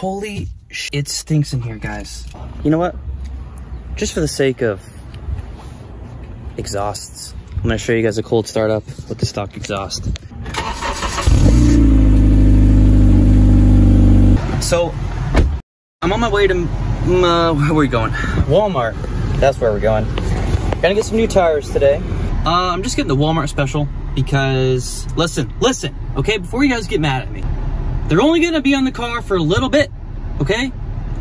Holy sh, it stinks in here, guys. You know what? Just for the sake of exhausts, I'm gonna show you guys a cold startup with the stock exhaust. So, I'm on my way to, where are we going? Walmart. That's where we're going. Gonna get some new tires today. I'm just getting the Walmart special because, listen, okay? Before you guys get mad at me, they're only gonna be on the car for a little bit, okay?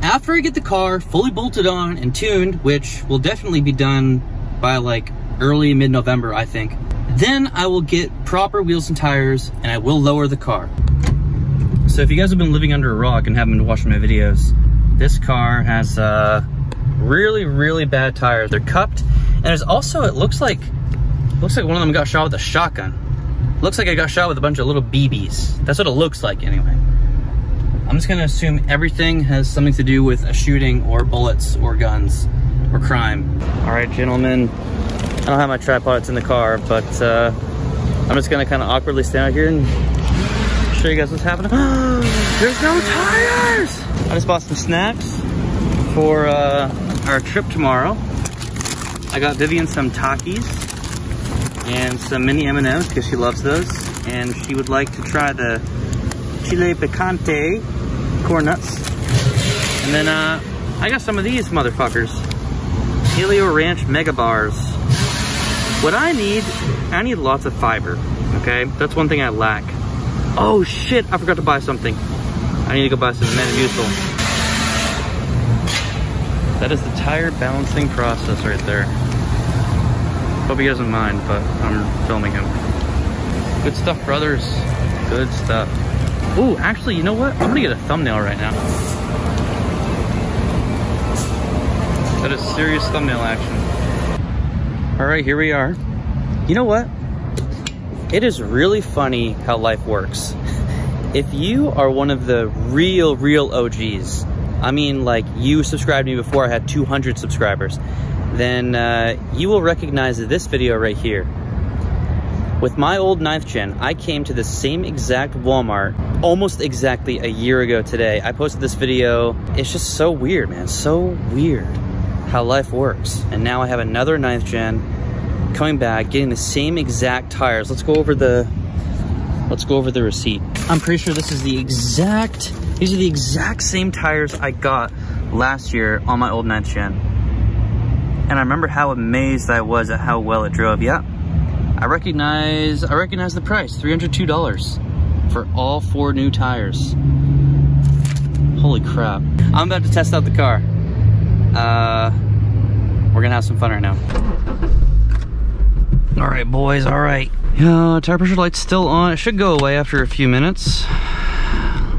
After I get the car fully bolted on and tuned, which will definitely be done by like early mid-November, I think, then I will get proper wheels and tires and I will lower the car. So if you guys have been living under a rock and haven't been watching my videos, this car has really, really bad tires. They're cupped, and there's also, it looks like one of them got shot with a shotgun. Looks like I got shot with a bunch of little BBs. That's what it looks like anyway. I'm just gonna assume everything has something to do with a shooting or bullets or guns or crime. All right, gentlemen, I don't have my tripod, it's in the car, but I'm just gonna kind of awkwardly stand out here and show you guys what's happening. There's no tires! I just bought some snacks for our trip tomorrow. I got Vivian some Takis and some mini M&Ms because she loves those, and she would like to try the Chile Picante corn nuts. And then I got some of these motherfuckers, Helio Ranch Mega Bars. What I need lots of fiber, okay? That's one thing I lack. Oh shit, I forgot to buy something. I need to go buy some Metamucil. That is the tire balancing process right there. Hope he doesn't mind, but I'm filming him. Good stuff, brothers. Good stuff. Ooh, actually, you know what? I'm gonna get a thumbnail right now. That is serious thumbnail action. All right, here we are. You know what? It is really funny how life works. If you are one of the real OGs, I mean like you subscribed to me before I had 200 subscribers, then you will recognize this video right here. With my old 9th gen, I came to the same exact Walmart almost exactly a year ago today. I posted this video. It's just so weird, man, so weird how life works. And now I have another 9th gen coming back, getting the same exact tires. Let's go over the receipt. I'm pretty sure this is these are the exact same tires I got last year on my old 9th gen. And I remember how amazed I was at how well it drove. Yeah, I recognize the price, $302 for all 4 new tires. Holy crap. I'm about to test out the car. We're gonna have some fun right now. All right, boys, all right. Tire pressure light's still on. It should go away after a few minutes.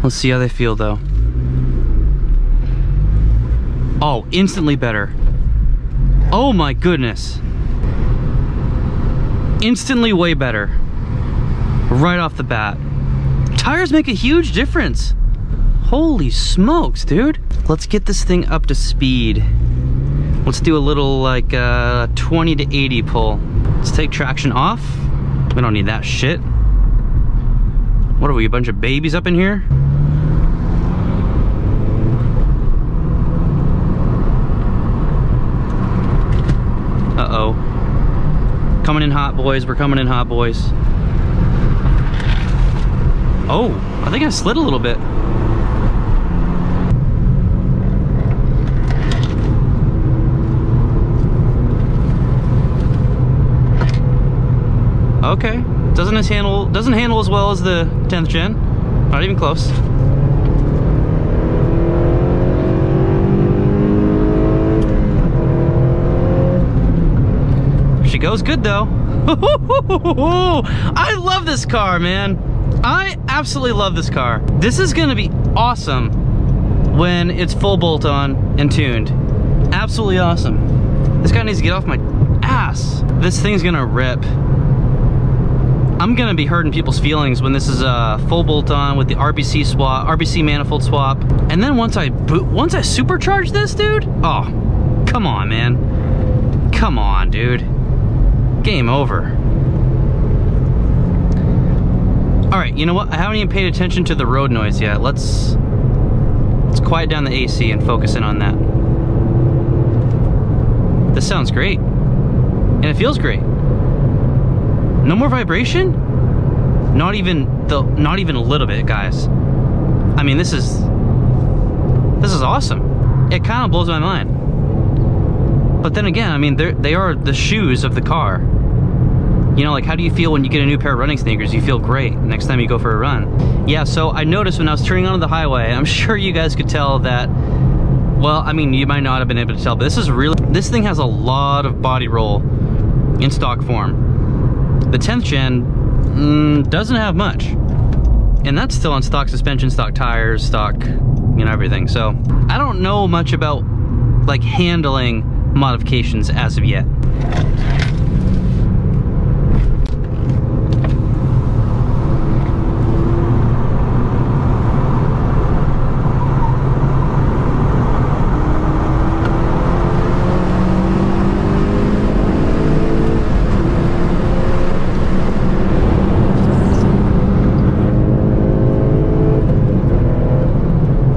Let's see how they feel though. Oh, instantly better. Oh my goodness. Instantly way better. Right off the bat. Tires make a huge difference. Holy smokes, dude. Let's get this thing up to speed. Let's do a little like 20 to 80 pull. Let's take traction off. We don't need that shit. What are we, a bunch of babies up in here? Uh-oh. Coming in hot, boys. We're coming in hot, boys. Oh, I think I slid a little bit. Okay, doesn't handle as well as the 10th gen. Not even close. She goes good though. I love this car, man. I absolutely love this car. This is gonna be awesome when it's full bolt on and tuned. Absolutely awesome. This guy needs to get off my ass. This thing's gonna rip. I'm gonna be hurting people's feelings when this is full bolt on with the RBC swap, RBC manifold swap. And then once I supercharge this, dude, oh, come on, man. Come on, dude. Game over. All right, you know what? I haven't even paid attention to the road noise yet. Let's quiet down the AC and focus in on that. This sounds great. And it feels great. No more vibration? Not even a little bit, guys. I mean, this is awesome. It kind of blows my mind. But then again, I mean, they are the shoes of the car. You know, like, how do you feel when you get a new pair of running sneakers? You feel great next time you go for a run. Yeah, so I noticed when I was turning onto the highway, I'm sure you guys could tell that, well, I mean, you might not have been able to tell, but this thing has a lot of body roll in stock form. The 10th gen doesn't have much. And that's still on stock suspension, stock tires, stock, you know, everything. So I don't know much about, like, handling modifications as of yet.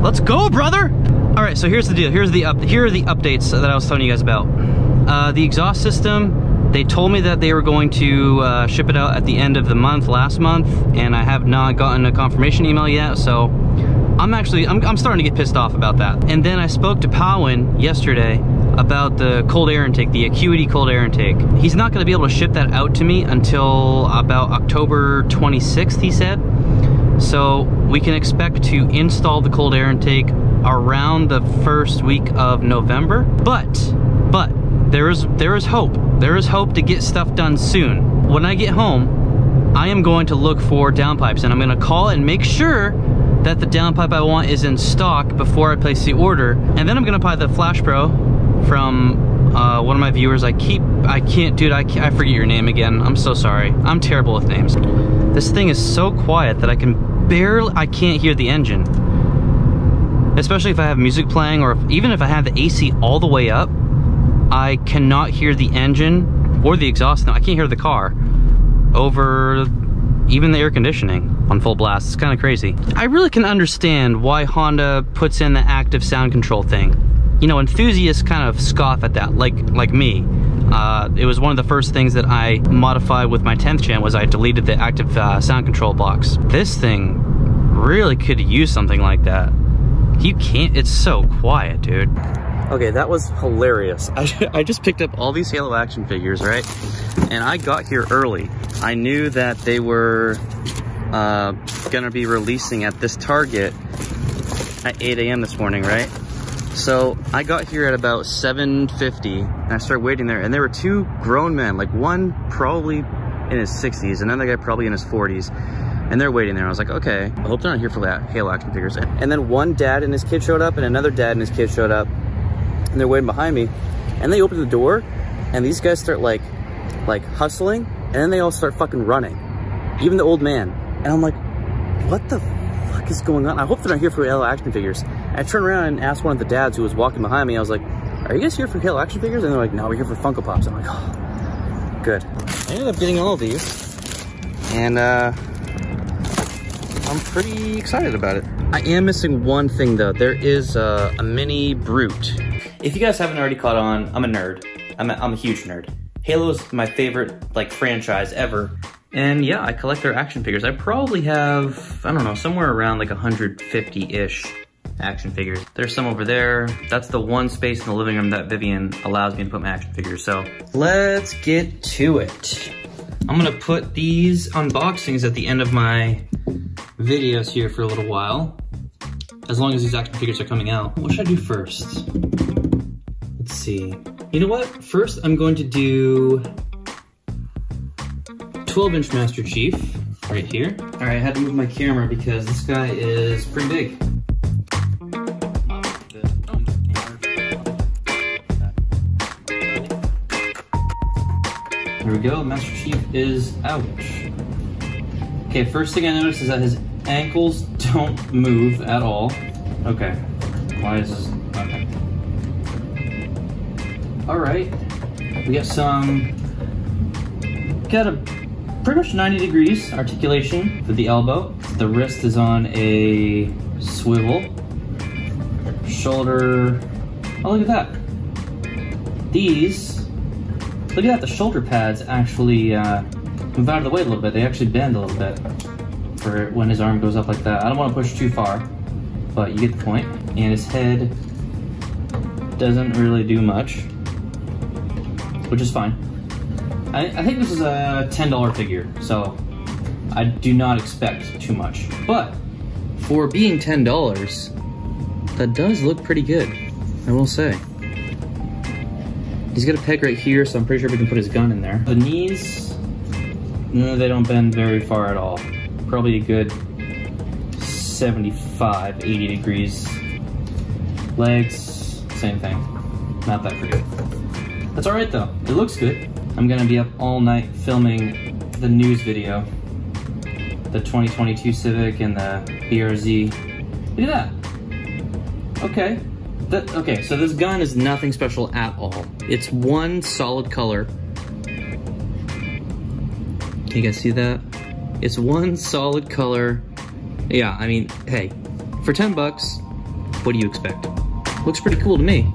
Let's go, brother! All right, so here's the deal. Here are the updates that I was telling you guys about. The exhaust system, they told me that they were going to ship it out at the end of the month, last month, and I have not gotten a confirmation email yet, so I'm starting to get pissed off about that. And then I spoke to Powin yesterday about the cold air intake, the Acuity cold air intake. He's not gonna be able to ship that out to me until about October 26th, he said. So we can expect to install the cold air intake around the first week of November. But there is hope. There is hope to get stuff done soon. When I get home, I am going to look for downpipes, and I'm gonna call and make sure that the downpipe I want is in stock before I place the order. And then I'm gonna buy the Flash Pro from one of my viewers. I forget your name again. I'm so sorry. I'm terrible with names. This thing is so quiet that I can't hear the engine. Especially if I have music playing, or even if I have the AC all the way up, I cannot hear the engine or the exhaust. No, I can't hear the car over even the air conditioning on full blast. It's kind of crazy. I really can understand why Honda puts in the active sound control thing. You know, enthusiasts kind of scoff at that, like me. It was one of the first things that I modified with my 10th gen was I deleted the active sound control box. This thing really could use something like that. You can't, it's so quiet, dude. Okay, that was hilarious. I just picked up all these Halo action figures, right? And I got here early. I knew that they were gonna be releasing at this Target at 8 a.m. this morning, right? So I got here at about 7:50 and I started waiting there, and there were two grown men, like one probably in his 60s, another guy probably in his 40s, and they're waiting there. I was like, okay, I hope they're not here for that Halo action figures. And then one dad and his kid showed up, and another dad and his kid showed up, and they're waiting behind me, and they opened the door, and these guys start like hustling, and then they all start fucking running, even the old man. And I'm like, what the fuck is going on? I hope they're not here for Halo action figures. I turned around and asked one of the dads who was walking behind me, I was like, are you guys here for Halo action figures? And they're like, no, we're here for Funko Pops. I'm like, oh, good. I ended up getting all of these, and I'm pretty excited about it. I am missing one thing though. There is a mini Brute. If you guys haven't already caught on, I'm a nerd. I'm a huge nerd. Halo is my favorite franchise ever. And yeah, I collect their action figures. I probably have, I don't know, somewhere around like 150-ish action figures. There's some over there. That's the one space in the living room that Vivian allows me to put my action figures. So let's get to it. I'm gonna put these unboxings at the end of my videos here for a little while, as long as these action figures are coming out. What should I do first? Let's see. You know what? First, I'm going to do 12-inch Master Chief right here. All right, I had to move my camera because this guy is pretty big. There we go, Master Chief is out. Okay, first thing I noticed is that his ankles don't move at all. Okay, why is this, okay. All right, we got a pretty much 90 degrees articulation for the elbow. The wrist is on a swivel. shoulder. Oh, look at that. These, look at that, the shoulder pads actually move out of the way a little bit. They actually bend a little bit for when his arm goes up like that. I don't want to push too far, but you get the point. And his head doesn't really do much, which is fine. I think this is a $10 figure, so I do not expect too much. But for being $10, that does look pretty good, I will say. He's got a peg right here, so I'm pretty sure we can put his gun in there. The knees, no, they don't bend very far at all. Probably a good 75, 80 degrees. Legs, same thing. Not that great. That's all right though, it looks good. I'm gonna be up all night filming the news video. The 2022 Civic and the BRZ. Look at that. Okay. Okay, so this gun is nothing special at all. It's one solid color. Can you guys see that? It's one solid color. Yeah, I mean, hey, for 10 bucks, what do you expect? Looks pretty cool to me.